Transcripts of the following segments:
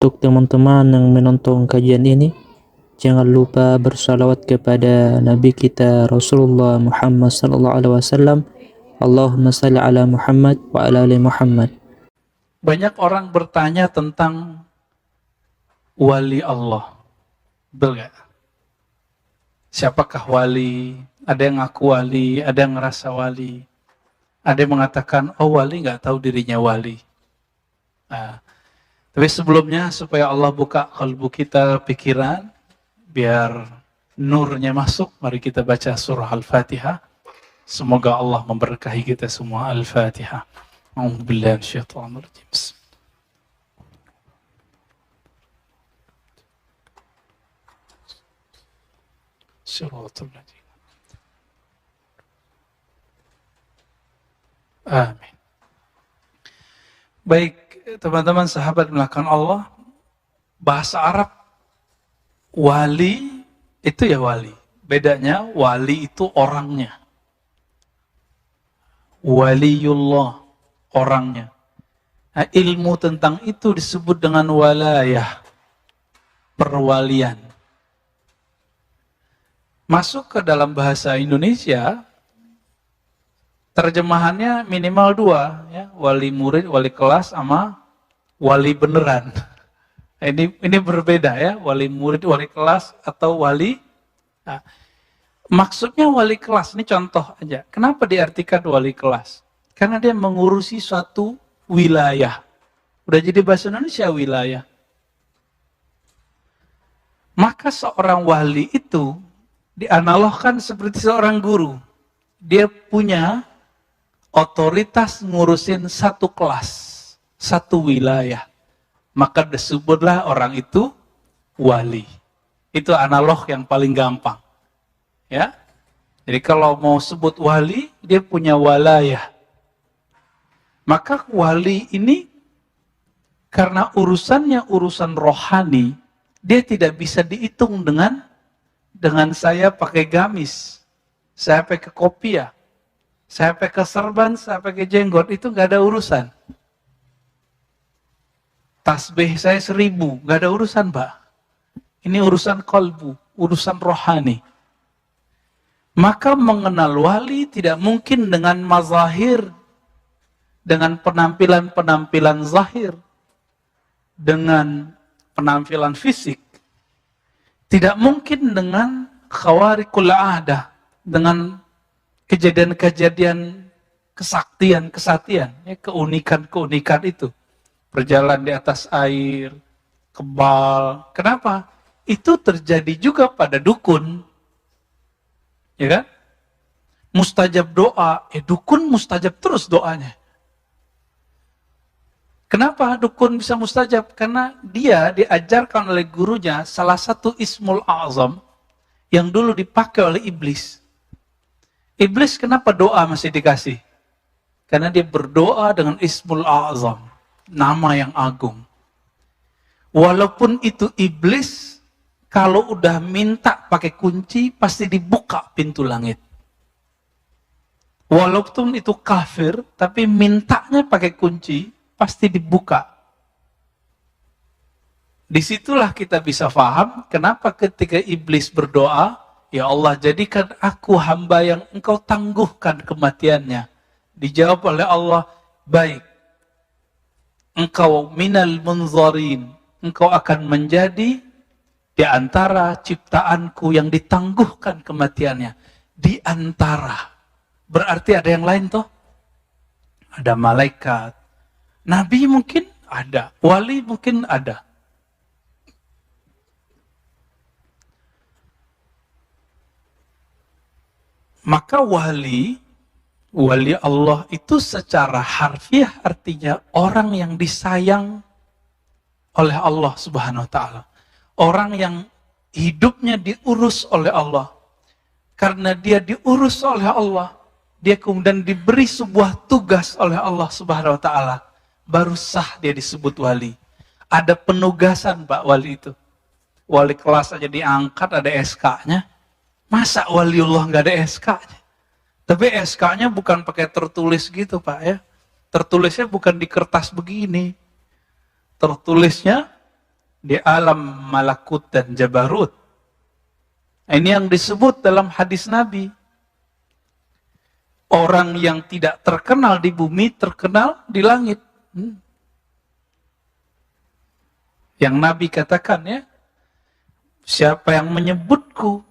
Untuk teman-teman yang menonton kajian ini, jangan lupa bersalawat kepada Nabi kita Rasulullah Muhammad sallallahu alaihi wasallam. Allahumma salli ala Muhammad wa ala ali Muhammad. Banyak orang bertanya tentang wali Allah. Betul gak? Siapakah wali? Ada yang ngaku wali, ada yang ngerasa wali. Ada yang mengatakan, oh wali gak tahu dirinya wali. Nah, tapi sebelumnya supaya Allah buka kalbu kita, pikiran, biar nurnya masuk, mari kita baca surah Al-Fatihah. Semoga Allah memberkahi kita semua. Al-Fatihah. A'udzubillahi minasyaitonir rajim. Siratal ladzina. Amin. Baik, teman-teman sahabat melakukan Allah, bahasa Arab wali itu ya wali. Bedanya wali itu orangnya. Waliullah orangnya. Nah, ilmu tentang itu disebut dengan walayah, perwalian. Masuk ke dalam bahasa Indonesia, terjemahannya minimal dua, ya, wali murid, wali kelas, sama wali beneran. Ini berbeda ya, wali murid, wali kelas, atau wali. Nah, maksudnya wali kelas, ini contoh aja. Kenapa diartikan wali kelas? Karena dia mengurusi suatu wilayah. Udah jadi bahasa Indonesia wilayah. Maka seorang wali itu dianalogkan seperti seorang guru. Dia punya otoritas ngurusin satu kelas, satu wilayah. Maka disebutlah orang itu wali. Itu analog yang paling gampang. Ya. Jadi kalau mau sebut wali, dia punya walayah. Maka wali ini karena urusannya urusan rohani, dia tidak bisa dihitung dengan saya pakai gamis, saya pakai kopiah, saya pakai serban, saya pakai jenggot, itu nggak ada urusan. Tasbih saya 1000, nggak ada urusan, Mbak. Ini urusan kolbu, urusan rohani. Maka mengenal wali tidak mungkin dengan mazahir, dengan penampilan-penampilan zahir, dengan penampilan fisik. Tidak mungkin dengan khawarikul adah, dengan kejadian-kejadian kesaktian, ya, keunikan itu. Berjalan di atas air, kebal. Kenapa? Itu terjadi juga pada dukun. Ya kan? Mustajab doa, dukun mustajab terus doanya. Kenapa dukun bisa mustajab? Karena dia diajarkan oleh gurunya salah satu ismul a'zam yang dulu dipakai oleh iblis. Iblis kenapa doa masih dikasih? Karena dia berdoa dengan ismul a'zam, nama yang agung. Walaupun itu iblis, kalau udah minta pakai kunci, pasti dibuka pintu langit. Walaupun itu kafir, tapi mintanya pakai kunci, pasti dibuka. Disitulah kita bisa paham kenapa ketika iblis berdoa, ya Allah jadikan aku hamba yang engkau tangguhkan kematiannya. Dijawab oleh Allah, baik. Engkau minal munzarin, engkau akan menjadi di antara ciptaanku yang ditangguhkan kematiannya. Di antara. Berarti ada yang lain toh? Ada malaikat. Nabi mungkin ada. Wali mungkin ada. Maka wali Allah itu secara harfiah artinya orang yang disayang oleh Allah Subhanahu wa taala. Orang yang hidupnya diurus oleh Allah. Karena dia diurus oleh Allah, dia kemudian diberi sebuah tugas oleh Allah Subhanahu wa taala. Baru sah dia disebut wali. Ada penugasan Pak wali itu. Wali kelas aja diangkat, ada SK-nya. Masa waliullah nggak ada SK-nya? Tapi SK-nya bukan pakai tertulis gitu Pak ya. Tertulisnya bukan di kertas begini. Tertulisnya di alam malakut dan jabarut. Ini yang disebut dalam hadis Nabi. Orang yang tidak terkenal di bumi, terkenal di langit. Yang Nabi katakan ya, siapa yang menyebutku,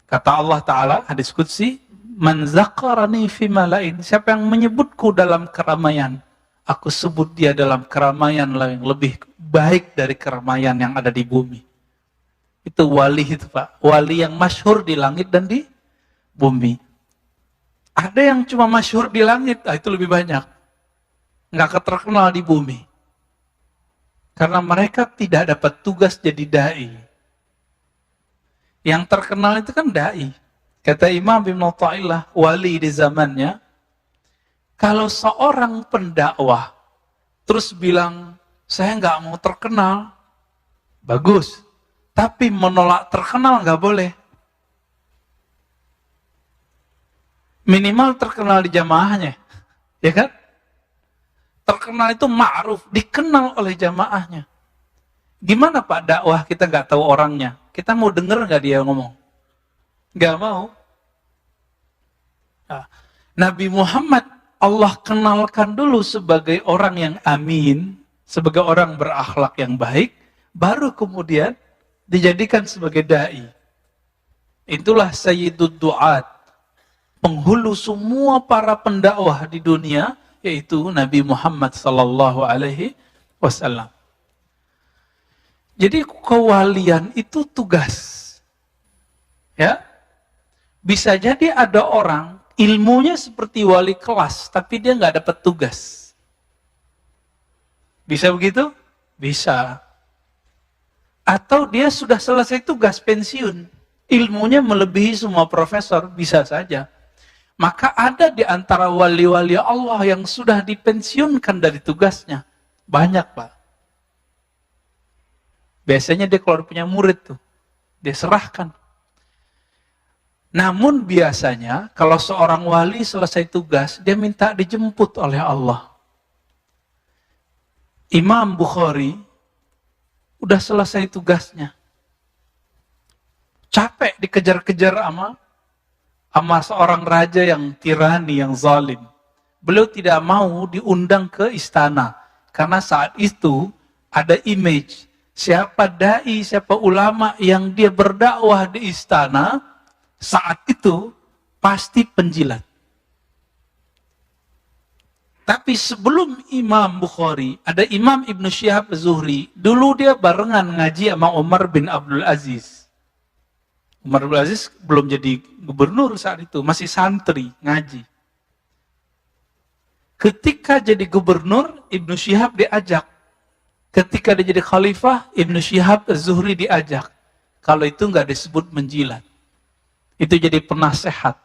kata Allah Ta'ala, hadis Qudsi, man zakarani fi malain, siapa yang menyebutku dalam keramaian, aku sebut dia dalam keramaian yang lebih baik dari keramaian yang ada di bumi. Itu wali itu Pak, wali yang masyhur di langit dan di bumi. Ada yang cuma masyhur di langit, itu lebih banyak. Nggak terkenal di bumi. Karena mereka tidak dapat tugas jadi da'i. Yang terkenal itu kan da'i. Kata Imam Ibn Athaillah, wali di zamannya, kalau seorang pendakwah terus bilang, saya nggak mau terkenal, bagus. Tapi menolak terkenal nggak boleh. Minimal terkenal di jamaahnya, ya kan? Terkenal itu ma'ruf, dikenal oleh jamaahnya. Gimana Pak dakwah kita nggak tahu orangnya? Kita mau denger nggak dia ngomong? Nggak mau. Nah, Nabi Muhammad Allah kenalkan dulu sebagai orang yang amin, sebagai orang berakhlak yang baik, baru kemudian dijadikan sebagai da'i. Itulah Sayyidud Du'at, penghulu semua para pendakwah di dunia, yaitu Nabi Muhammad sallallahu alaihi wasallam. Jadi kewalian itu tugas. Ya. Bisa jadi ada orang ilmunya seperti wali kelas, tapi dia nggak dapat tugas. Bisa begitu? Bisa. Atau dia sudah selesai tugas pensiun, ilmunya melebihi semua profesor, bisa saja. Maka ada di antara wali-wali Allah yang sudah dipensiunkan dari tugasnya. Banyak Pak. Biasanya dia kalau punya murid tuh, dia serahkan. Namun biasanya kalau seorang wali selesai tugas, dia minta dijemput oleh Allah. Imam Bukhari udah selesai tugasnya. Capek dikejar-kejar sama seorang raja yang tirani, yang zalim. Beliau tidak mau diundang ke istana. Karena saat itu ada image. Siapa da'i, siapa ulama yang dia berdakwah di istana, saat itu pasti penjilat. Tapi sebelum Imam Bukhari, ada Imam Ibn Syihab Az-Zuhri. Dulu dia barengan ngaji sama Umar bin Abdul Aziz. Umar bin Abdul Aziz belum jadi gubernur saat itu, masih santri, ngaji. Ketika jadi gubernur, Ibn Syihab diajak. Ketika dia jadi khalifah, Ibn Syihab Az-Zuhri diajak. Kalau itu nggak disebut menjilat. Itu jadi penasehat.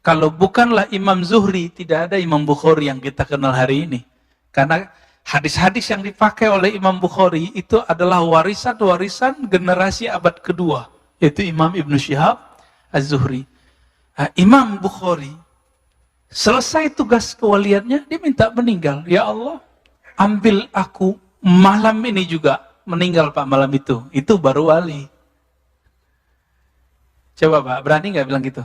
Kalau bukanlah Imam Zuhri, tidak ada Imam Bukhari yang kita kenal hari ini. Karena hadis-hadis yang dipakai oleh Imam Bukhari itu adalah warisan-warisan generasi abad kedua. Yaitu Imam Ibn Syihab Az-Zuhri. Nah, Imam Bukhari, selesai tugas kewaliannya, dia minta meninggal. Ya Allah, ambil aku malam ini juga. Meninggal Pak malam itu. Itu baru wali. Coba Pak, berani nggak bilang gitu?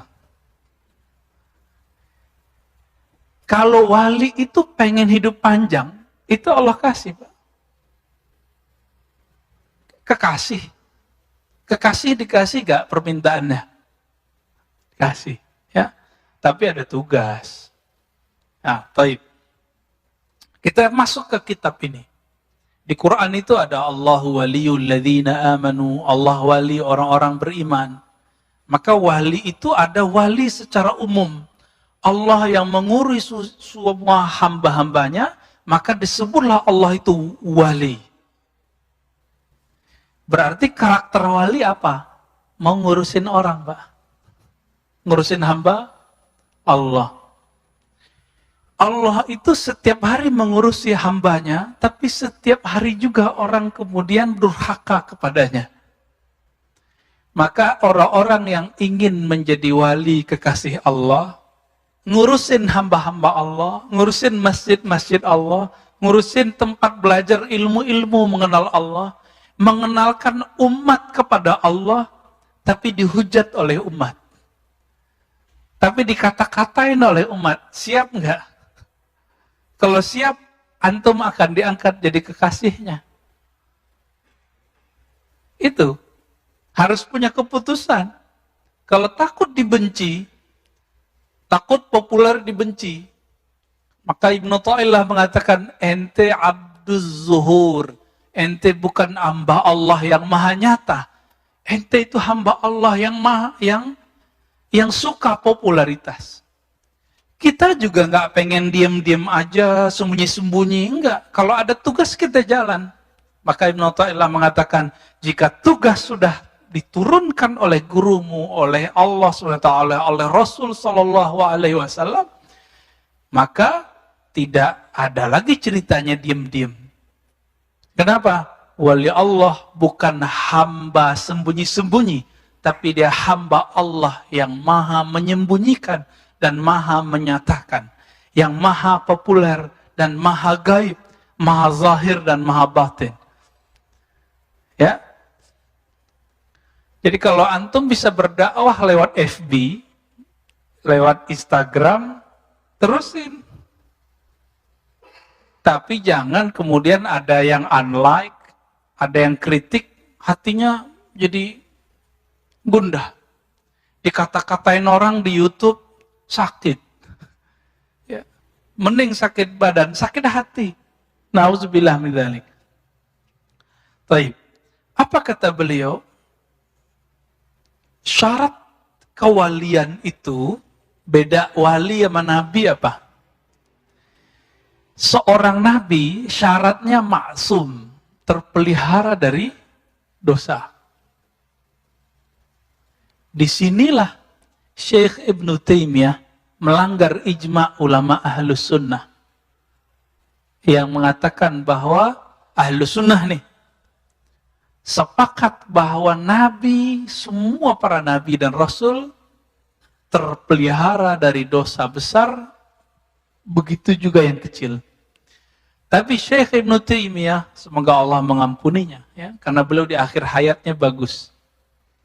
Kalau wali itu pengen hidup panjang, itu Allah kasih Pak. Kekasih. Kekasih dikasih gak permintaannya? Kasih, ya. Tapi ada tugas. Nah, baik. Kita masuk ke kitab ini. Di Quran itu ada Allahu waliyul ladzina amanu, Allah wali orang-orang beriman. Maka wali itu ada wali secara umum. Allah yang mengurus semua hamba-hambanya, maka disebutlah Allah itu wali. Berarti karakter wali apa? Mau ngurusin orang, Pak. Ngurusin hamba Allah. Allah itu setiap hari mengurusi hambanya, tapi setiap hari juga orang kemudian durhaka kepadanya. Maka orang-orang yang ingin menjadi wali kekasih Allah, ngurusin hamba-hamba Allah, ngurusin masjid-masjid Allah, ngurusin tempat belajar ilmu-ilmu mengenal Allah, mengenalkan umat kepada Allah, tapi dihujat oleh umat. Tapi dikata-katain oleh umat. Siap nggak? Kalau siap, antum akan diangkat jadi kekasihnya. Itu harus punya keputusan. Kalau takut dibenci, takut populer dibenci, maka Ibnu Thaillah mengatakan, ente abduz zuhur, ente bukan hamba Allah yang maha nyata, ente itu hamba Allah yang suka popularitas. Kita juga nggak pengen diam-diam aja, sembunyi-sembunyi, enggak. Kalau ada tugas kita jalan. Maka Ibnu Thaillah mengatakan, jika tugas sudah diturunkan oleh gurumu, oleh Allah SWT, oleh Rasul SAW, maka tidak ada lagi ceritanya diam-diam. Kenapa? Wali Allah bukan hamba sembunyi-sembunyi, tapi dia hamba Allah yang maha menyembunyikan dan maha menyatakan, yang maha populer dan maha gaib, maha zahir dan maha batin. Ya. Jadi kalau antum bisa berdakwah lewat FB, lewat Instagram, terusin. Tapi jangan kemudian ada yang unlike, ada yang kritik, hatinya jadi gundah. Dikata-katain orang di YouTube, sakit. Ya. Mending sakit badan, sakit hati. Nauzubillah min dzalik. Baik. Apa kata beliau? Syarat kewalian itu beda wali sama nabi apa? Seorang nabi syaratnya maksum, terpelihara dari dosa. Disinilah Syekh Ibnu Taimiyah melanggar ijma' ulama ahlus sunnah yang mengatakan bahwa ahlus sunnah nih sepakat bahwa nabi, semua para nabi dan rasul terpelihara dari dosa besar, begitu juga yang kecil. Tapi Syekh Ibnu Taimiyah, semoga Allah mengampuninya, ya, karena beliau di akhir hayatnya bagus.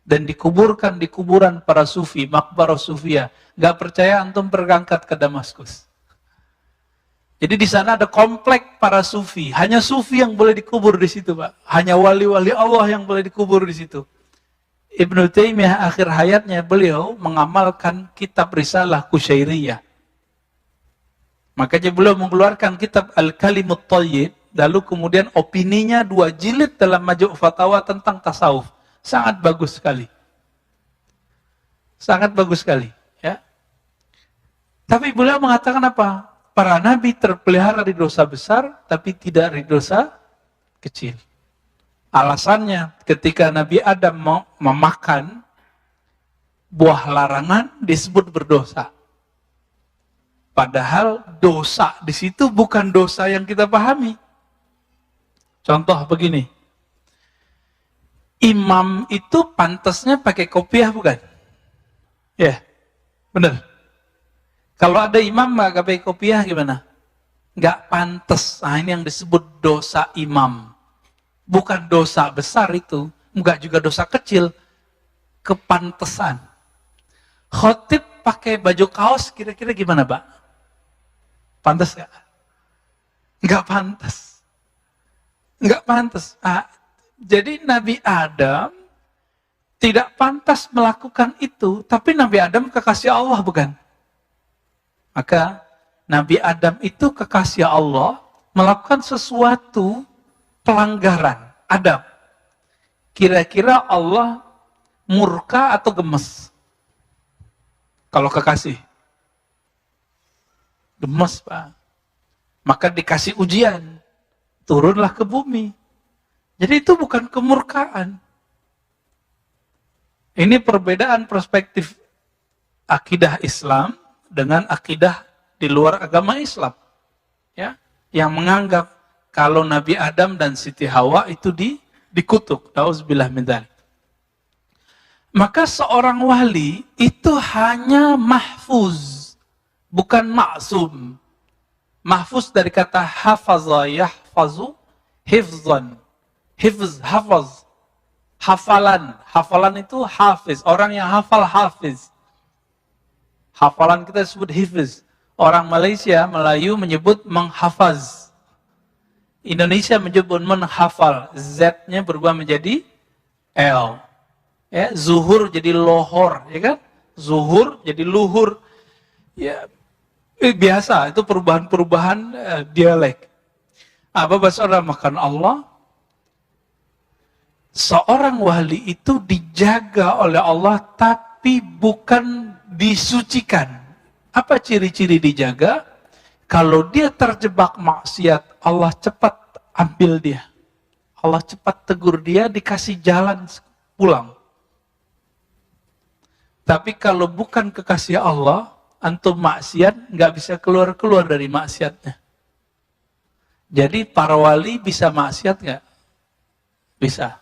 Dan dikuburkan di kuburan para sufi, makbarah sufia. Gak percaya antum berangkat ke Damaskus. Jadi di sana ada komplek para sufi. Hanya sufi yang boleh dikubur di situ, Pak. Hanya wali-wali Allah yang boleh dikubur di situ. Ibnu Taimiyah akhir hayatnya beliau mengamalkan kitab Risalah Kusyairiyah. Makanya beliau mengeluarkan kitab Al-Kalimut Thayyib, lalu kemudian opininya 2 jilid dalam Majmu' Fatawa tentang tasawuf. Sangat bagus sekali. Sangat bagus sekali, ya. Tapi beliau mengatakan apa? Para nabi terpelihara dari dosa besar, tapi tidak dari dosa kecil. Alasannya, ketika Nabi Adam mau memakan buah larangan, disebut berdosa. Padahal dosa di situ bukan dosa yang kita pahami. Contoh begini, imam itu pantasnya pakai kopiah bukan? Ya, benar. Kalau ada imam nggak pakai kopiah gimana? Nggak pantas. Nah, ini yang disebut dosa imam. Bukan dosa besar itu, nggak juga dosa kecil. Kepantesan. Khotib pakai baju kaos kira-kira gimana, Pak? Pantas nggak? Nggak pantas. Nggak pantas. Nah, jadi Nabi Adam tidak pantas melakukan itu, tapi Nabi Adam kekasih Allah bukan? Maka Nabi Adam itu kekasih Allah melakukan sesuatu pelanggaran adab. Kira-kira Allah murka atau gemes? Kalau kekasih? Gemes, Pak. Maka dikasih ujian. Turunlah ke bumi. Jadi itu bukan kemurkaan. Ini perbedaan perspektif akidah Islam dengan akidah di luar agama Islam, ya, yang menganggap kalau Nabi Adam dan Siti Hawa itu dikutuk. Nauzubillah min dzalik. Maka seorang wali itu hanya mahfuz, bukan maksum. Mahfuz dari kata hafaza yahfazu, hifzan. Hifz, hafaz. Hafalan. Hafalan itu hafiz. Orang yang hafal hafiz. Hafalan kita disebut hifz. Orang Malaysia, Melayu menyebut menghafaz. Indonesia menyebut menghafal. Z-nya berubah menjadi L. Ya, zuhur jadi lohor, ya kan? Zuhur jadi luhur. Ya, biasa, itu perubahan-perubahan dialek. Apa bahasa makan Allah? Seorang wali itu dijaga oleh Allah, tapi bukan disucikan. Apa ciri-ciri dijaga? Kalau dia terjebak maksiat, Allah cepat ambil dia. Allah cepat tegur dia, dikasih jalan pulang. Tapi kalau bukan kekasih Allah, antum maksiat, nggak bisa keluar-keluar dari maksiatnya. Jadi para wali bisa maksiat nggak? Bisa.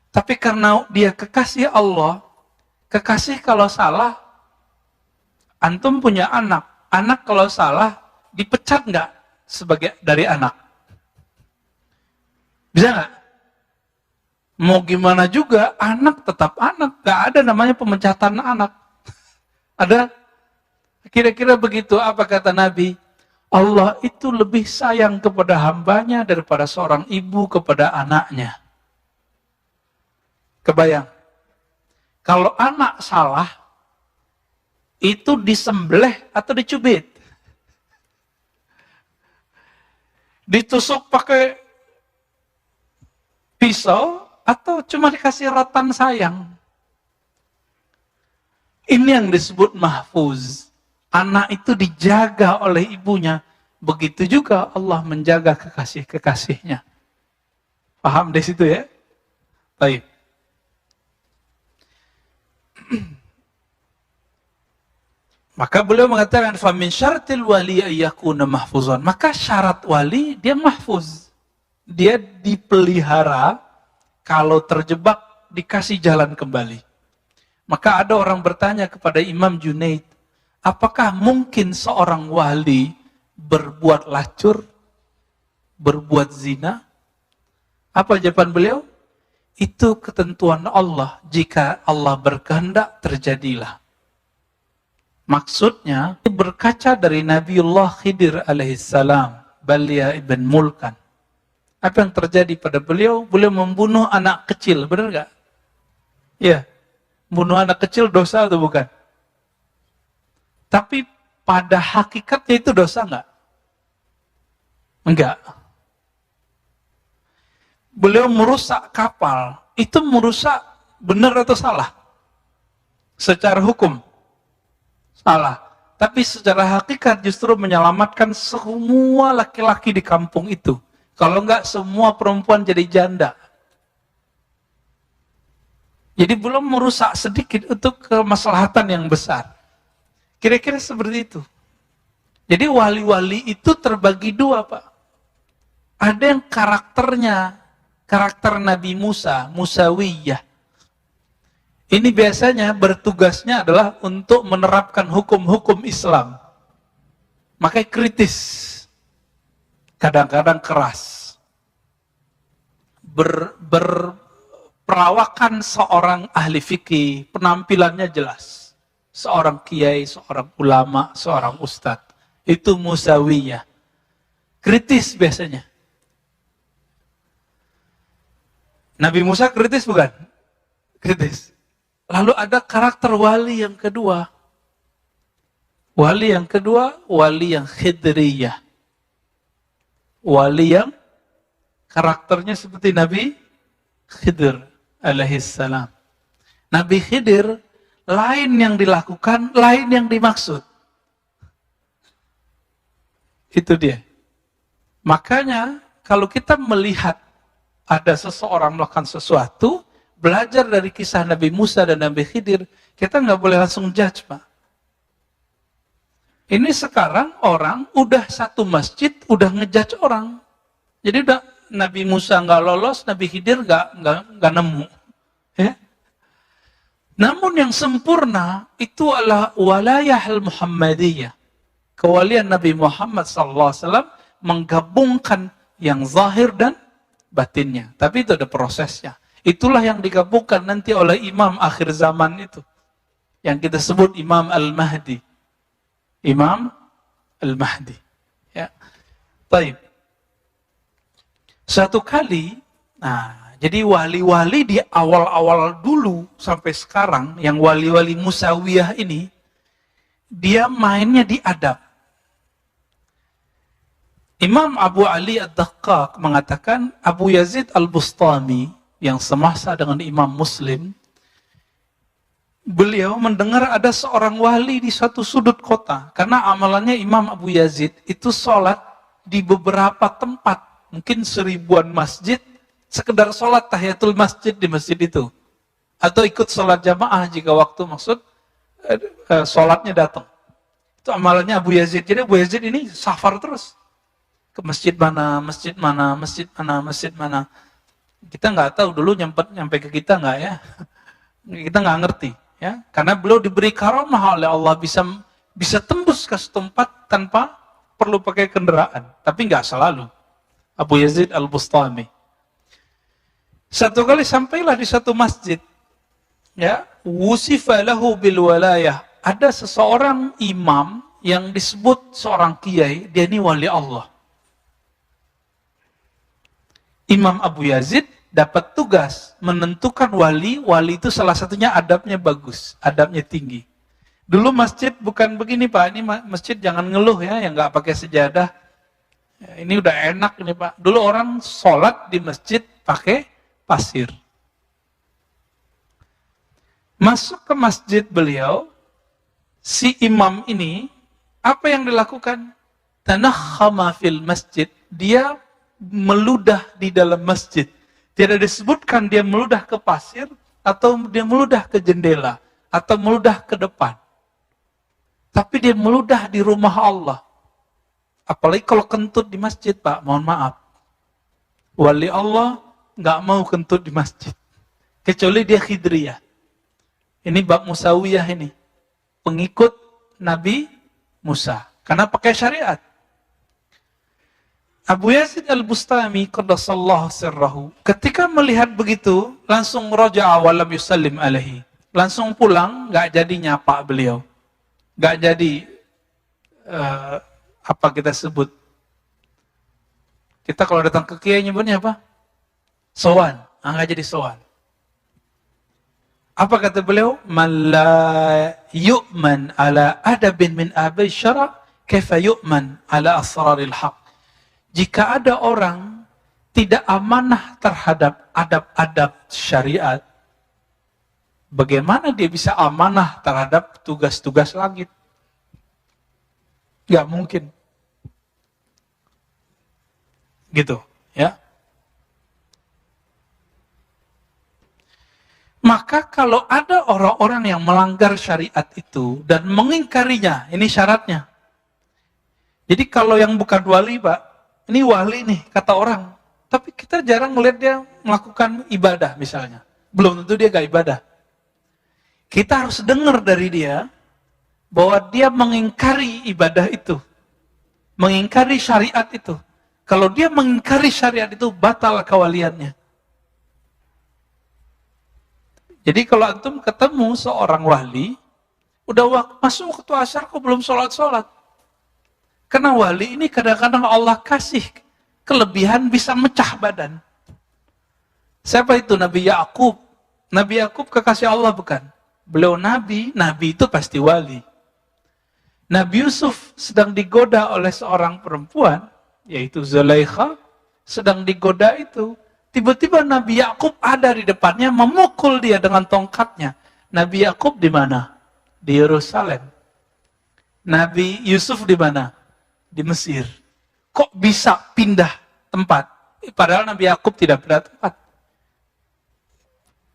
Tapi karena dia kekasih Allah, kekasih kalau salah, antum punya anak. Anak kalau salah, dipecat nggak sebagai dari anak? Bisa nggak? Mau gimana juga, anak tetap anak. Nggak ada namanya pemecatan anak. Ada? Kira-kira begitu apa kata Nabi? Allah itu lebih sayang kepada hambanya daripada seorang ibu kepada anaknya. Kebayang? Kalau anak salah, itu disembelih atau dicubit? Ditusuk pakai pisau atau cuma dikasih rotan sayang? Ini yang disebut mahfuz. Anak itu dijaga oleh ibunya. Begitu juga Allah menjaga kekasih-kekasihnya. Paham di situ ya? Baik. Maka beliau mengatakan famin syaratil wali ayyakuna mahfuzan. Maka syarat wali dia mahfuz. Dia dipelihara, kalau terjebak dikasih jalan kembali. Maka ada orang bertanya kepada Imam Junaid, apakah mungkin seorang wali berbuat lacur, berbuat zina? Apa jawaban beliau? Itu ketentuan Allah. Jika Allah berkehendak, terjadilah. Maksudnya, berkaca dari Nabiullah Khidir alaihissalam, Balia ibn Mulkan. Apa yang terjadi pada beliau? Beliau membunuh anak kecil, benar nggak? Ya, bunuh anak kecil dosa atau bukan? Tapi pada hakikatnya itu dosa nggak? Enggak. Beliau merusak kapal, itu merusak benar atau salah? Secara hukum? Salah. Tapi secara hakikat justru menyelamatkan semua laki-laki di kampung itu. Kalau enggak, semua perempuan jadi janda. Jadi belum merusak sedikit untuk kemaslahatan yang besar. Kira-kira seperti itu. Jadi wali-wali itu terbagi dua, Pak. Ada yang karakternya, karakter Nabi Musa, Musawiyah. Ini biasanya bertugasnya adalah untuk menerapkan hukum-hukum Islam. Makanya kritis. Kadang-kadang keras. Perawakan seorang ahli fikih, penampilannya jelas. Seorang kiai, seorang ulama, seorang ustadz. Itu Musawiyah. Kritis biasanya. Nabi Musa kritis bukan? Kritis. Lalu ada karakter wali yang kedua. Wali yang kedua, wali yang khidriyah. Wali yang karakternya seperti Nabi Khidir alaihissalam. Nabi Khidir, lain yang dilakukan, lain yang dimaksud. Itu dia. Makanya, kalau kita melihat ada seseorang melakukan sesuatu, belajar dari kisah Nabi Musa dan Nabi Khidir, kita nggak boleh langsung judge, Pak. Ini sekarang orang udah satu masjid, udah ngejudge orang. Jadi udah Nabi Musa nggak lolos, Nabi Khidir nggak nemu. Ya? Namun yang sempurna itu adalah walayah al-Muhammadiyah. Kewalian Nabi Muhammad SAW menggabungkan yang zahir dan batinnya. Tapi itu ada prosesnya. Itulah yang digabungkan nanti oleh imam akhir zaman itu. Yang kita sebut Imam Al-Mahdi. Imam Al-Mahdi. Ya. Baik. Satu kali, jadi wali-wali di awal-awal dulu sampai sekarang, yang wali-wali Musawiyah ini, dia mainnya di adab. Imam Abu Ali Ad-Daqqaq mengatakan Abu Yazid Al-Bustami yang semasa dengan Imam Muslim, beliau mendengar ada seorang wali di satu sudut kota. Karena amalannya Imam Abu Yazid itu sholat di beberapa tempat, mungkin 1000-an masjid, sekedar sholat tahiyatul masjid di masjid itu. Atau ikut sholat jamaah jika waktu maksud sholatnya datang. Itu amalannya Abu Yazid. Jadi Abu Yazid ini safar terus. Ke masjid mana, masjid mana, masjid mana, masjid mana. Kita nggak tahu dulu nyampe ke kita nggak ya. Kita nggak ngerti. Ya, karena beliau diberi karamah oleh Allah bisa tembus ke tempat tanpa perlu pakai kendaraan, tapi nggak selalu. Abu Yazid Al-Bustami. Satu kali sampailah di satu masjid, ya, wusifa lahu bil walayah. Ada seseorang imam yang disebut seorang kiai, dia ini wali Allah. Imam Abu Yazid dapat tugas menentukan wali itu salah satunya adabnya bagus, adabnya tinggi. Dulu masjid bukan begini Pak, ini masjid jangan ngeluh ya, yang nggak pakai sejadah. Ya, ini udah enak ini Pak. Dulu orang sholat di masjid pakai pasir. Masuk ke masjid beliau, si imam ini, apa yang dilakukan? Tanakhama fil masjid, dia meludah di dalam masjid. Tidak disebutkan dia meludah ke pasir, atau dia meludah ke jendela, atau meludah ke depan. Tapi dia meludah di rumah Allah. Apalagi kalau kentut di masjid, Pak, mohon maaf. Wali Allah nggak mau kentut di masjid. Kecuali dia khidriyah. Ini bab Musawiyah ini. Pengikut Nabi Musa. Karena pakai syariat. Abu Yazid Al-Bustami qaddasallahu sirrahu, ketika melihat begitu, langsung raja'a wa lam yusallim alaihi. Langsung pulang, nggak jadi nyapa beliau. Nggak jadi apa kita sebut. Kita kalau datang ke kiai nyebutnya apa? Sowan. Nggak jadi sowan. Apa kata beliau? Man la yu'man ala adabin min abai syara' kaifa yu'man ala asraril haq. Jika ada orang tidak amanah terhadap adab-adab syariat, bagaimana dia bisa amanah terhadap tugas-tugas langit? Gak mungkin. Gitu, ya. Maka kalau ada orang-orang yang melanggar syariat itu dan mengingkarinya, ini syaratnya. Jadi kalau yang bukan wali, Pak, ini wali nih, kata orang. Tapi kita jarang melihat dia melakukan ibadah misalnya. Belum tentu dia gak ibadah. Kita harus dengar dari dia bahwa dia mengingkari ibadah itu. Mengingkari syariat itu. Kalau dia mengingkari syariat itu, batal kewaliannya. Jadi kalau antum ketemu seorang wali, udah masuk waktu asar kok belum sholat-sholat. Karena wali ini kadang-kadang Allah kasih kelebihan bisa mecah badan. Siapa itu? Nabi Yakub. Nabi Yakub kekasih Allah bukan? Beliau nabi itu pasti wali. Nabi Yusuf sedang digoda oleh seorang perempuan, yaitu Zulaikha, sedang digoda itu. Tiba-tiba Nabi Yakub ada di depannya, memukul dia dengan tongkatnya. Nabi Yakub di mana? Di Yerusalem. Nabi Yusuf di mana? Di Mesir. Kok bisa pindah tempat? Padahal Nabi Yakub tidak pindah tempat.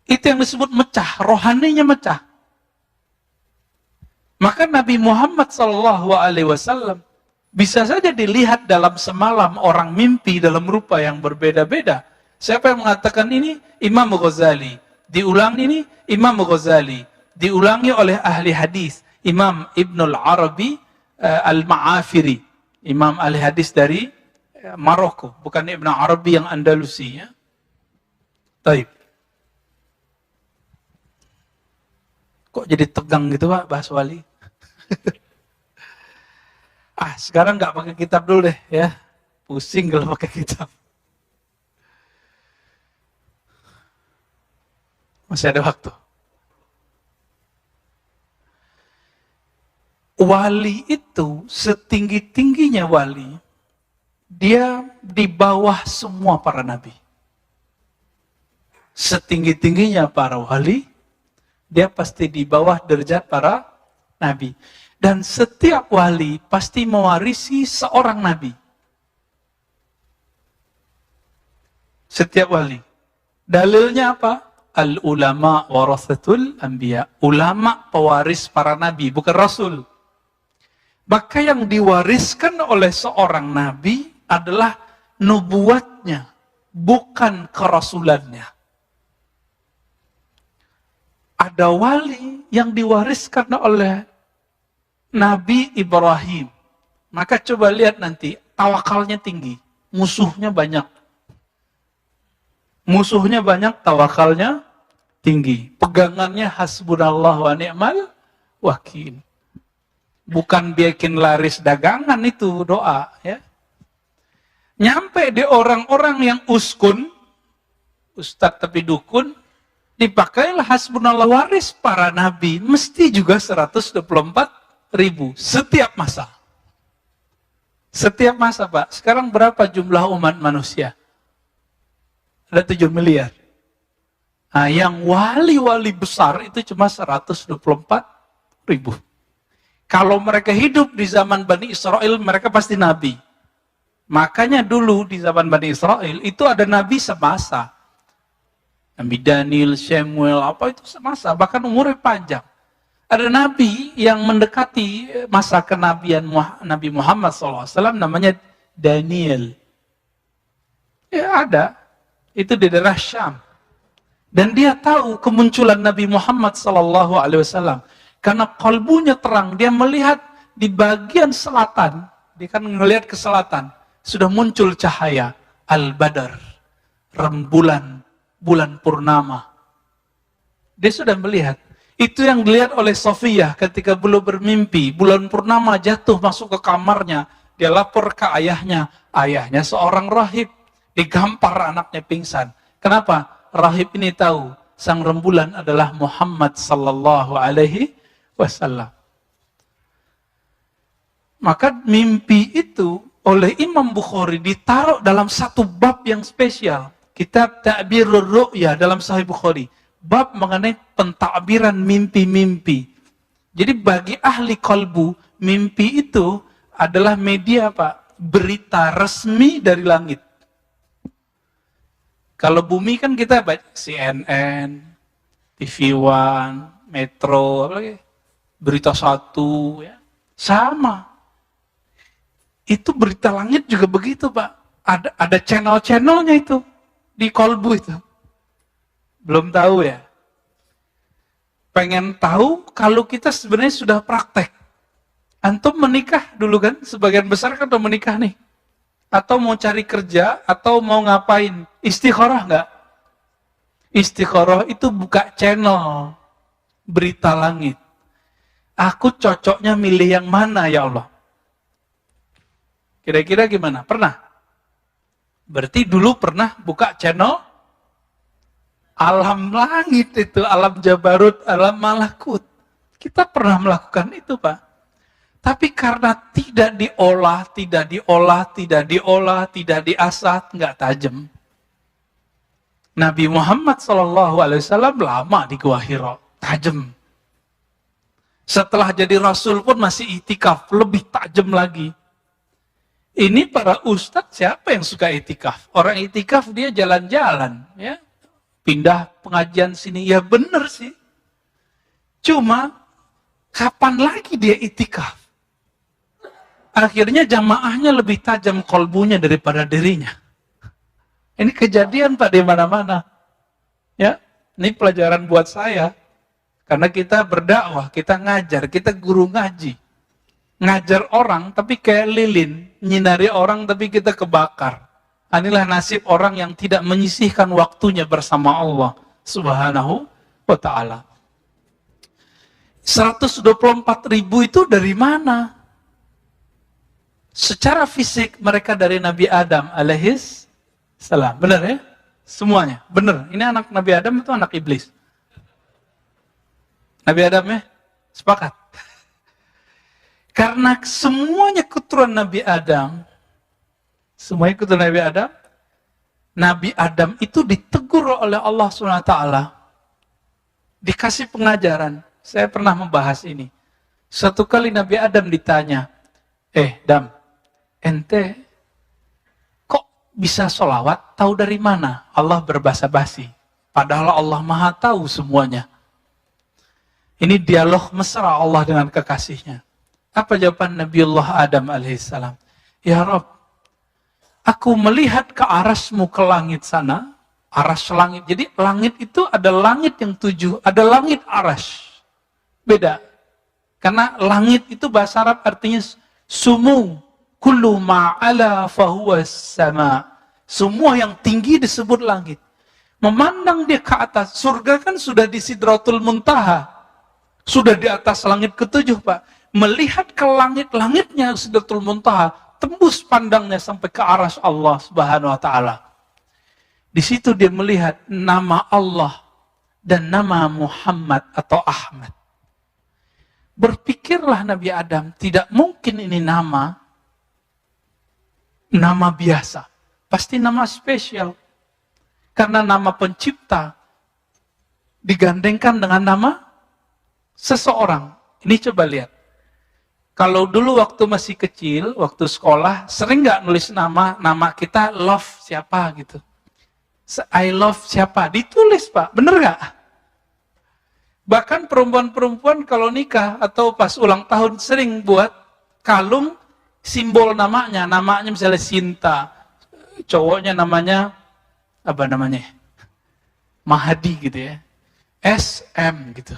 Itu yang disebut mecah, rohaninya mecah. Maka Nabi Muhammad SAW bisa saja dilihat dalam semalam orang mimpi dalam rupa yang berbeda-beda. Siapa yang mengatakan ini? Imam Ghazali. Diulang ini Imam Ghazali. Diulangi oleh ahli hadis. Imam Ibnul Arabi Al-Ma'afiri, imam ahli hadis dari Maroko, bukan Ibn Arabi yang Andalusi ya. Taib. Kok jadi tegang gitu Pak bahas wali? Sekarang nggak pakai kitab dulu deh ya. Pusing kalau pakai kitab. Masih ada waktu. Wali itu setinggi-tingginya wali, dia di bawah semua para nabi. Setinggi-tingginya para wali, dia pasti di bawah derajat para nabi. Dan setiap wali pasti mewarisi seorang nabi. Setiap wali. Dalilnya apa? Al-ulama warathatul anbiya. Ulama pewaris para nabi, bukan rasul. Maka yang diwariskan oleh seorang nabi adalah nubuatnya, bukan kerasulannya. Ada wali yang diwariskan oleh Nabi Ibrahim. Maka coba lihat nanti, tawakalnya tinggi. Musuhnya banyak. Musuhnya banyak, tawakalnya tinggi. Pegangannya hasbunallah wa ni'mal wakil. Bukan bikin laris dagangan itu doa. Ya. Nyampe di orang-orang yang uskun, ustadz tapi dukun, dipakailah hasbunallah, waris para nabi. Mesti juga 124.000 setiap masa. Setiap masa Pak. Sekarang berapa jumlah umat manusia? Ada 7 miliar. Nah, yang wali-wali besar itu cuma 124.000. Kalau mereka hidup di zaman Bani Israel, mereka pasti nabi. Makanya dulu di zaman Bani Israel itu ada nabi semasa. Nabi Daniel, Samuel, apa itu semasa. Bahkan umurnya panjang. Ada nabi yang mendekati masa kenabian Nabi Muhammad SAW, namanya Daniel. Ya ada. Itu di daerah Syam. Dan dia tahu kemunculan Nabi Muhammad SAW. Karena kalbunya terang, dia melihat di bagian selatan, dia kan melihat ke selatan, sudah muncul cahaya Al-Badar, rembulan, bulan purnama. Dia sudah melihat. Itu yang dilihat oleh Sofiyah ketika belum bermimpi. Bulan purnama jatuh masuk ke kamarnya. Dia lapor ke ayahnya. Ayahnya seorang rahib. Digampar anaknya pingsan. Kenapa? Rahib ini tahu sang rembulan adalah Muhammad sallallahu alaihi wasallam. Maka mimpi itu oleh Imam Bukhari ditaruh dalam satu bab yang spesial. Kitab Ta'birur Ru'ya dalam Sahih Bukhari. Bab mengenai pentakbiran mimpi-mimpi. Jadi bagi ahli kalbu, mimpi itu adalah media Pak, berita resmi dari langit. Kalau bumi kan kita baca CNN, TV One, Metro, apa lagi? Berita Satu, ya. Sama. Itu berita langit juga begitu Pak. Ada channel-channelnya itu di kalbu itu. Belum tahu ya. Pengen tahu kalau kita sebenarnya sudah praktek. Antum menikah dulu kan, sebagian besar kan udah menikah nih. Atau mau cari kerja, atau mau ngapain. Istikharah enggak? Istikharah itu buka channel berita langit. Aku cocoknya milih yang mana ya Allah? Kira-kira gimana? Pernah? Berarti dulu pernah buka channel alam langit itu, alam Jabarut, alam Malakut. Kita pernah melakukan itu Pak. Tapi karena tidak diolah, tidak diasah, nggak tajam. Nabi Muhammad SAW lama di Gua Hira, tajam. Setelah jadi Rasul pun masih itikaf, lebih tajam lagi. Ini para ustadz siapa yang suka itikaf? Orang itikaf dia jalan-jalan, ya, pindah pengajian sini, ya bener sih. Cuma kapan lagi dia itikaf? Akhirnya jamaahnya lebih tajam kolbunya daripada dirinya. Ini kejadian Pak di mana-mana. Ya, ini pelajaran buat saya. Karena kita berdakwah, kita ngajar, kita guru ngaji. ngajar orang tapi kayak lilin, nyinari orang tapi kita kebakar. Inilah nasib orang yang tidak menyisihkan waktunya bersama Allah Subhanahu wa ta'ala. 124.000 itu dari mana? Secara fisik mereka dari Nabi Adam alaihis salam. Benar ya? Semuanya. Benar. Ini anak Nabi Adam itu anak iblis. Nabi Adam ya? Sepakat. Karena semuanya keturunan Nabi Adam, semuanya keturunan Nabi Adam itu ditegur oleh Allah SWT. Dikasih pengajaran. Saya pernah membahas ini. Satu kali Nabi Adam ditanya, Dam, ente kok bisa sholawat? Tahu dari mana? Allah berbahasa basi. Padahal Allah Maha tahu semuanya. Ini dialog mesra Allah dengan kekasihnya. Apa jawaban Nabiullah Adam alaihissalam? Ya Rabb, aku melihat ke arasmu ke langit sana, aras langit. Jadi langit itu ada langit yang 7, ada langit aras. Beda. Karena langit itu bahasa Arab artinya sumu, kullu ma'ala fahuwa sama. Semua yang tinggi disebut langit. Memandang dia ke atas, surga kan sudah di Sidratul Muntaha. Sudah di atas langit ke-7, Pak. Melihat ke langit-langitnya Sidratul Muntaha, tembus pandangnya sampai ke aras Allah Subhanahu wa ta'ala. Di situ dia melihat nama Allah dan nama Muhammad atau Ahmad. Berpikirlah Nabi Adam, tidak mungkin ini nama biasa. Pasti nama spesial. Karena nama pencipta digandengkan dengan nama seseorang. Ini coba lihat. Kalau dulu waktu masih kecil, waktu sekolah, sering nggak nulis nama kita love siapa gitu. I love siapa, ditulis Pak, bener nggak? Bahkan perempuan-perempuan kalau nikah atau pas ulang tahun sering buat kalung simbol namanya misalnya Sinta, cowoknya namanya apa namanya? Mahadi gitu ya. SM gitu.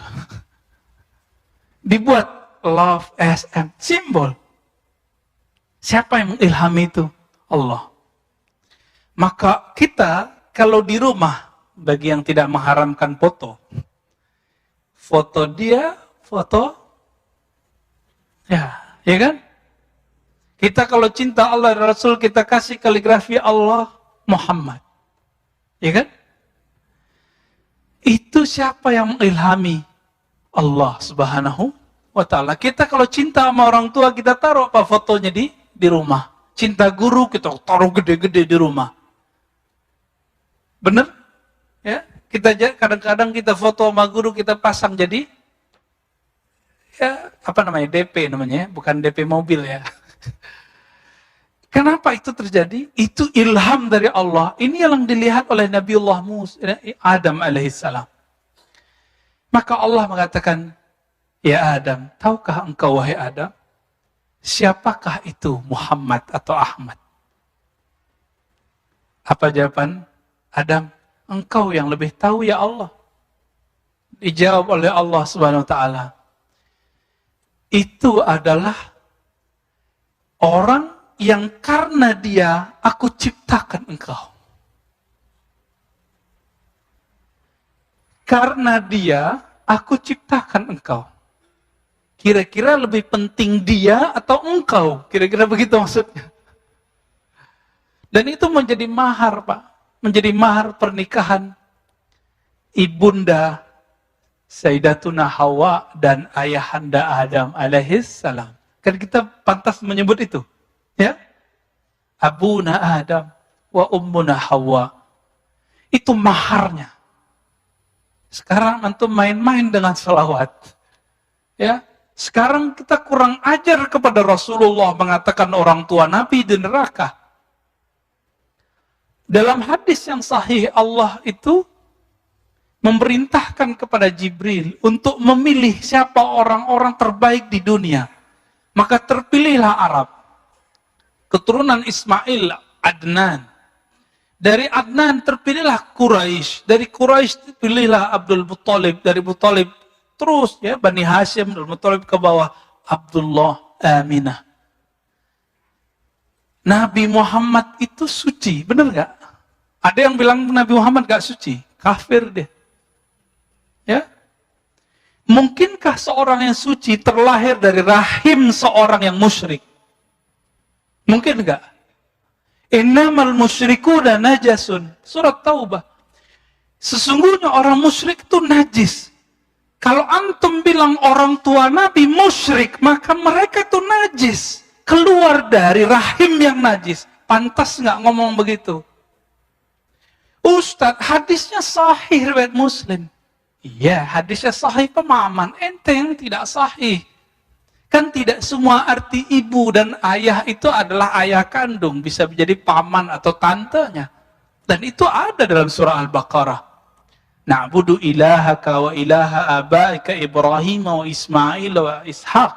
Dibuat love SM, simbol. Siapa yang mengilhami itu? Allah. Maka kita kalau di rumah, bagi yang tidak mengharamkan foto dia, ya kan? Kita kalau cinta Allah dan Rasul, kita kasih kaligrafi Allah Muhammad. Ya kan? Itu siapa yang mengilhami? Allah Subhanahu wa ta'ala. Kita kalau cinta sama orang tua, kita taruh apa fotonya di rumah. Cinta guru, kita taruh gede-gede di rumah. Bener? Ya, kita kadang-kadang kita foto sama guru, kita pasang jadi ya apa namanya? DP namanya, bukan DP mobil ya. Kenapa itu terjadi? Itu ilham dari Allah. Ini yang dilihat oleh Nabiullah Adam alaihissalam. Maka Allah mengatakan, ya Adam, tahukah engkau wahai Adam, siapakah itu Muhammad atau Ahmad? Apa jawaban Adam? Engkau yang lebih tahu ya Allah. Dijawab oleh Allah Subhanahu wa ta'ala. Itu adalah orang yang karena dia aku ciptakan engkau. Karena dia aku ciptakan engkau. Kira-kira lebih penting dia atau engkau? Kira-kira begitu maksudnya. Dan itu menjadi mahar, Pak. Menjadi mahar pernikahan ibunda Sayyidatuna Hawa dan ayahanda Adam alaihissalam. Kan kita pantas menyebut itu. Ya? Abuna Adam wa ummuna Hawa. Itu maharnya. Sekarang antum main-main dengan salawat. Ya? Sekarang kita kurang ajar kepada Rasulullah mengatakan orang tua Nabi di neraka. Dalam hadis yang sahih, Allah itu memerintahkan kepada Jibril untuk memilih siapa orang-orang terbaik di dunia. Maka terpilihlah Arab. Keturunan Ismail, Adnan. Dari Adnan terpilihlah Quraisy. Dari Quraisy terpilihlah Abdul Muttalib. Dari Muttalib terus ya Bani Hashim, Abdul Muttalib ke bawah Abdullah, Aminah. Nabi Muhammad itu suci, benar nggak? Ada yang bilang Nabi Muhammad nggak suci, kafir dia. Ya, mungkinkah seorang yang suci terlahir dari rahim seorang yang musyrik? Mungkin nggak? Innamal musyrikuna najasun. Surat Taubah. Sesungguhnya orang musyrik itu najis. Kalau antum bilang orang tua Nabi musyrik, maka mereka itu najis. Keluar dari rahim yang najis. Pantas nggak ngomong begitu? Ustadz, hadisnya sahih riwayat Muslim. Iya, hadisnya sahih, pemahaman ente yang tidak sahih. Kan tidak semua arti ibu dan ayah itu adalah ayah kandung, bisa menjadi paman atau tantenya. Dan itu ada dalam surah Al-Baqarah. Na'budu ilahaka wa ilaha abaika Ibrahim wa Ismail wa Ishaq.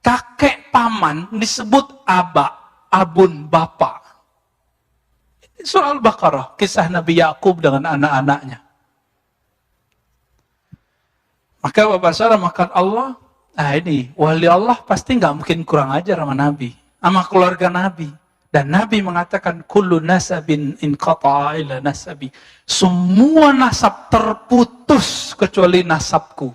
Kakek paman disebut abun bapak. Surah Al-Baqarah, kisah Nabi Yakub dengan anak-anaknya. Maka Bapak Saudara, maka Allah, ini wali Allah pasti nggak mungkin kurang ajar sama Nabi, sama keluarga Nabi. Dan Nabi mengatakan, kullu nasabin inqata'a ila nasabi. Semua nasab terputus kecuali nasabku.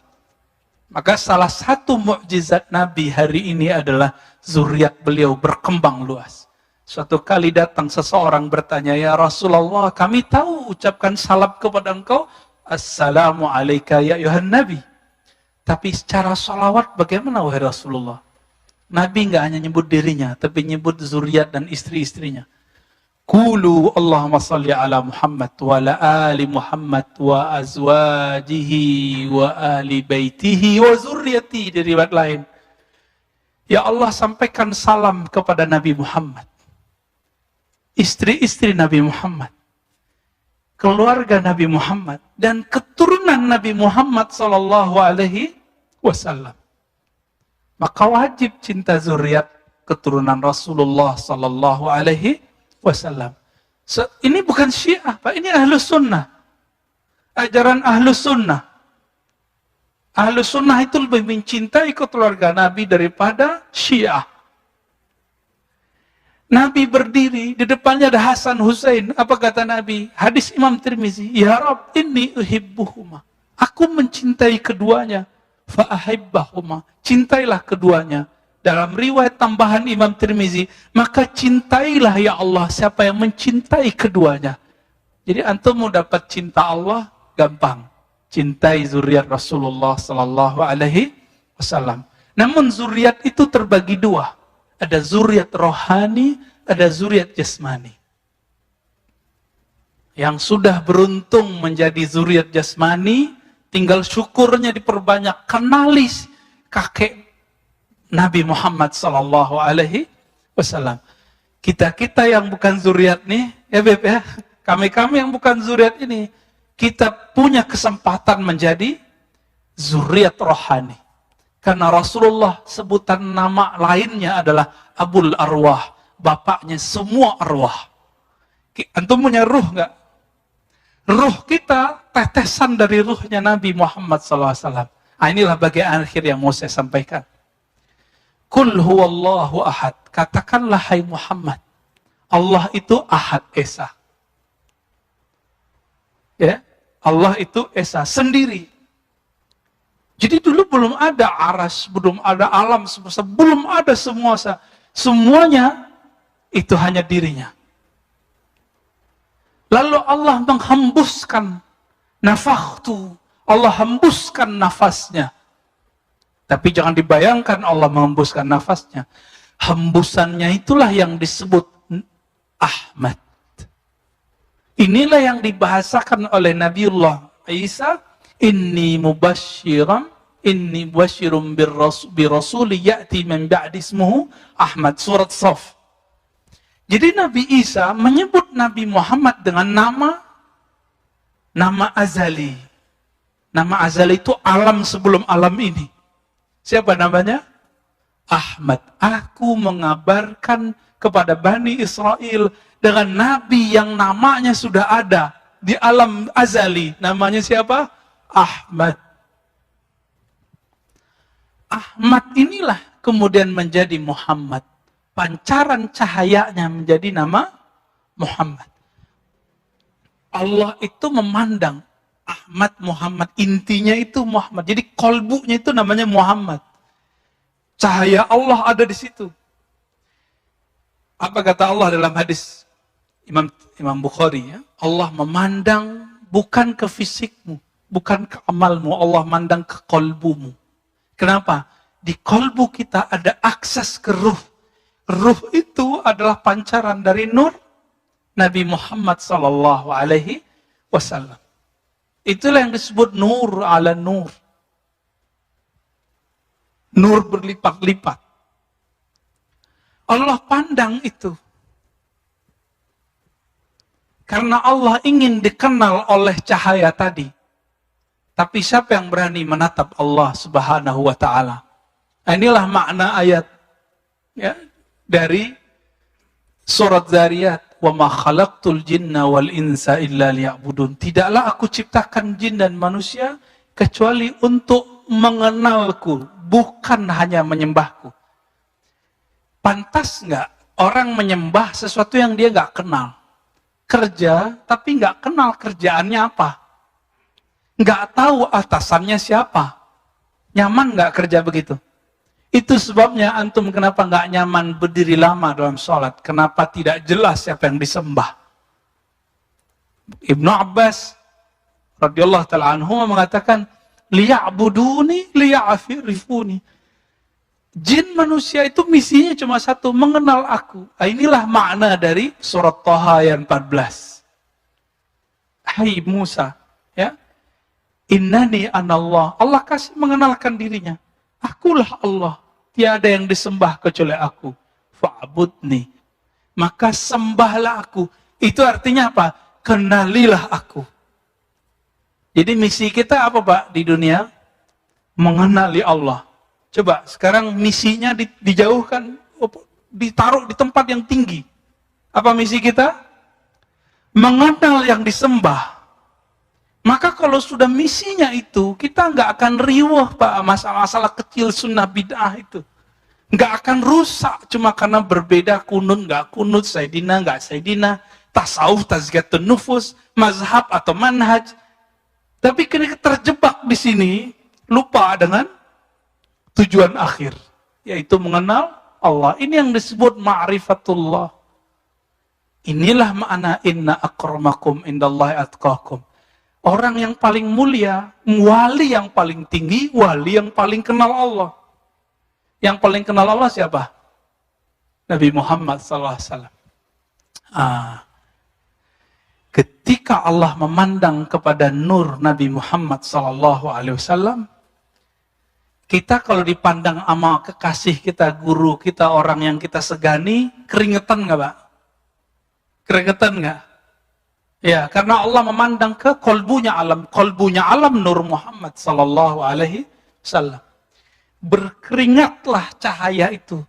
Maka salah satu mukjizat Nabi hari ini adalah zuriat beliau berkembang luas. Suatu kali datang seseorang bertanya, ya Rasulullah, kami tahu ucapkan salam kepada engkau, Assalamu alayka ya ayuhan Nabi. Tapi secara salawat bagaimana wahai Rasulullah? Nabi nggak hanya nyebut dirinya, tapi nyebut zuriat dan istri-istrinya. Qulu Allahumma salli ala Muhammad wa ala ali Muhammad wa azwajihi wa ali baitihi wa zurriyatihi, di riwayat lain. Ya Allah, sampaikan salam kepada Nabi Muhammad, istri-istri Nabi Muhammad, keluarga Nabi Muhammad, dan keturunan Nabi Muhammad sallallahu alaihi wasallam. Maka wajib cinta zuriat keturunan Rasulullah sallallahu alaihi wasallam. Ini bukan Syiah, Pak, ini Ahlus Sunnah. Ajaran Ahlus Sunnah. Ahlus Sunnah itu lebih mencintai keluarga Nabi daripada Syiah. Nabi berdiri, di depannya ada Hasan Husain. Apa kata Nabi? Hadis Imam Tirmizi, ya Rabb, inni uhibbuhuma. Aku mencintai keduanya. Fa'ahibbahuma. Cintailah keduanya. Dalam riwayat tambahan Imam Tirmizi, maka cintailah ya Allah siapa yang mencintai keduanya. Jadi antum mau dapat cinta Allah, gampang. Cintai zuriat Rasulullah sallallahu alaihi wasallam. Namun zuriat itu terbagi dua. Ada zuriat rohani, ada zuriat jasmani. Yang sudah beruntung menjadi zuriat jasmani, tinggal syukurnya diperbanyak. Kenali kakek Nabi Muhammad sallallahu alaihi wasallam. Kita yang bukan zuriat nih, ya Beb ya, kami yang bukan zuriat ini, kita punya kesempatan menjadi zuriat rohani. Karena Rasulullah sebutan nama lainnya adalah Abul Arwah, bapaknya semua arwah. Antum punya ruh nggak? Ruh kita tetesan dari ruhnya Nabi Muhammad SAW. Inilah bagian akhir yang mau saya sampaikan. Kul huwallahu ahad. Katakanlah hai Muhammad, Allah itu ahad esa. Ya, Allah itu esa sendiri. Jadi dulu belum ada aras, belum ada alam semesta, belum ada semua. Semuanya itu hanya dirinya. Lalu Allah menghembuskan nafakhtu. Allah hembuskan nafasnya. Tapi jangan dibayangkan Allah menghembuskan nafasnya. Hembusannya itulah yang disebut Ahmad. Inilah yang dibahasakan oleh Nabiullah Isa. Inni mubasyirum birrasuli ya'ti min ba'di ismuhu Ahmad. Surat Shaf. Jadi Nabi Isa menyebut Nabi Muhammad dengan nama azali. Nama azali itu alam sebelum alam ini. Siapa namanya? Ahmad. Aku mengabarkan kepada Bani Israel dengan Nabi yang namanya sudah ada di alam azali. Namanya siapa? Ahmad. Ahmad inilah kemudian menjadi Muhammad. Pancaran cahayanya menjadi nama Muhammad. Allah itu memandang Ahmad Muhammad, intinya itu Muhammad. Jadi kolbunya itu namanya Muhammad. Cahaya Allah ada di situ. Apa kata Allah dalam hadis Imam Bukhari ya? Allah memandang bukan ke fisikmu, bukan ke amalmu, Allah memandang ke kolbumu. Kenapa? Di kolbu kita ada akses ke ruh. Ruh itu adalah pancaran dari nur Nabi Muhammad sallallahu alaihi wasallam. Itulah yang disebut nur ala nur. Nur berlipat-lipat. Allah pandang itu. Karena Allah ingin dikenal oleh cahaya tadi. Tapi siapa yang berani menatap Allah Subhanahu wa taala? Inilah makna ayat ya, dari surat Zariyat, "Wa ma khalaqtul jinna wal insa illa liya'budun." Tidaklah aku ciptakan jin dan manusia kecuali untuk mengenalku, bukan hanya menyembahku. Pantas nggak orang menyembah sesuatu yang dia nggak kenal? Kerja, tapi nggak kenal kerjaannya apa? Nggak tahu atasannya siapa? Nyaman nggak kerja begitu? Itu sebabnya antum kenapa nggak nyaman berdiri lama dalam sholat? Kenapa tidak jelas siapa yang disembah? Ibnu Abbas radhiyallahu taala anhu mengatakan, liya'buduni liya'rifuni. Jin manusia itu misinya cuma satu, mengenal aku. Inilah makna dari surat Thaha ayat 14. Hai Musa, ya. Innani anallah. Allah kasih mengenalkan dirinya. Akulah Allah. Tiada yang disembah kecuali aku. Fa'budni. Maka sembahlah aku. Itu artinya apa? Kenalilah aku. Jadi misi kita apa Pak di dunia? Mengenali Allah. Coba sekarang misinya dijauhkan, ditaruh di tempat yang tinggi. Apa misi kita? Mengenal yang disembah. Maka kalau sudah misinya itu, kita nggak akan riuh Pak, masalah-masalah kecil sunnah bid'ah itu. Nggak akan rusak cuma karena berbeda kunut, nggak kunut, sayyidina, nggak sayyidina, tasawuf, tazkiyatun nufus, mazhab atau manhaj. Tapi kita terjebak di sini, lupa dengan tujuan akhir, yaitu mengenal Allah. Ini yang disebut ma'rifatullah. Inilah makna inna akramakum indallahi atqakum. Orang yang paling mulia, wali yang paling tinggi, wali yang paling kenal Allah. Yang paling kenal Allah siapa? Nabi Muhammad SAW. Ketika Allah memandang kepada nur Nabi Muhammad SAW, kita kalau dipandang sama kekasih kita, guru kita, orang yang kita segani, keringetan nggak Pak? Keringetan nggak? Ya, karena Allah memandang ke kolbunya alam Nur Muhammad sallallahu alaihi wasallam. Berkeringatlah cahaya itu.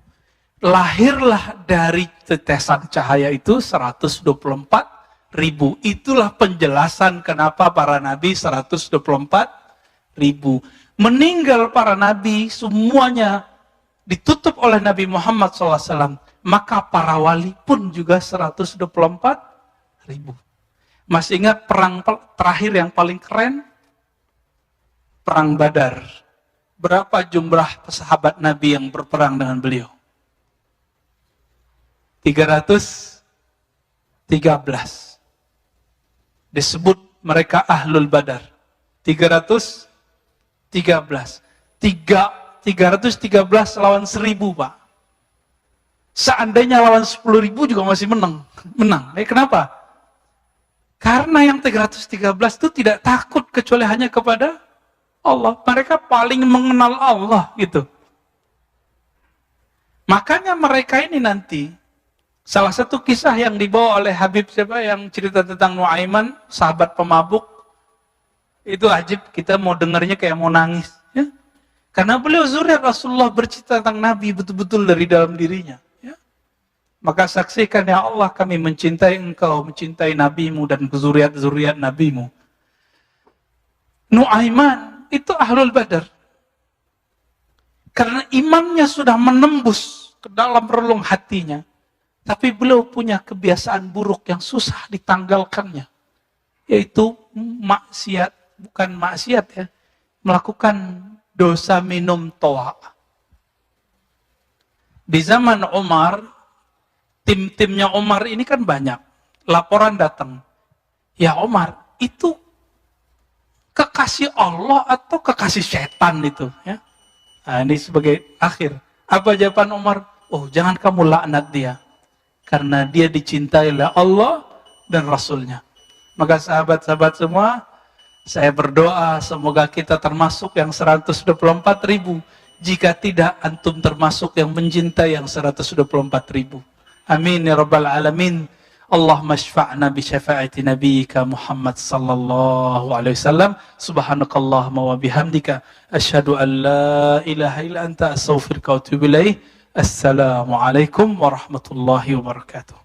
Lahirlah dari tetesan cahaya itu 124.000. Itulah penjelasan kenapa para nabi 124.000. Meninggal para nabi semuanya ditutup oleh Nabi Muhammad SAW. Maka para wali pun juga 124.000. Masih ingat perang terakhir yang paling keren? Perang Badar. Berapa jumlah sahabat Nabi yang berperang dengan beliau? 313. Disebut mereka Ahlul Badar. 313. 313 lawan 1000 Pak. Seandainya lawan 10.000 juga masih menang. Kenapa? Karena yang 313 itu tidak takut kecuali hanya kepada Allah. Mereka paling mengenal Allah gitu. Makanya mereka ini nanti, salah satu kisah yang dibawa oleh Habib siapa yang cerita tentang Nuaiman, sahabat pemabuk, itu ajib, kita mau dengarnya kayak mau nangis. Ya? Karena beliau zuriat Rasulullah bercerita tentang Nabi betul-betul dari dalam dirinya. Maka saksikan ya Allah kami mencintai engkau, mencintai nabimu dan zuriat-zuriat nabimu. Nuaiman itu Ahlul Badar. Karena imannya sudah menembus ke dalam relung hatinya. Tapi beliau punya kebiasaan buruk yang susah ditanggalkannya. Yaitu maksiat, bukan maksiat ya. Melakukan dosa minum toa. Di zaman Umar, tim-timnya Umar ini kan banyak. Laporan datang. Ya Umar, itu kekasih Allah atau kekasih setan itu? Ya. Nah, ini sebagai akhir. Apa jawaban Umar? Oh, jangan kamu laknat dia. Karena dia dicintai oleh Allah dan Rasulnya. Maka sahabat-sahabat semua, saya berdoa semoga kita termasuk yang 124.000. Jika tidak, antum termasuk yang mencintai yang 124.000. Amin ya rabbal alamin. Allahumma syfa'na bi syafa'ati nabiyyika Muhammad sallallahu alaihi wasallam. Subhanakallahumma wa bihamdika asyhadu an la ilaha illa anta astaghfiruka wa atubu ilaik. Assalamualaikum warahmatullahi wabarakatuh.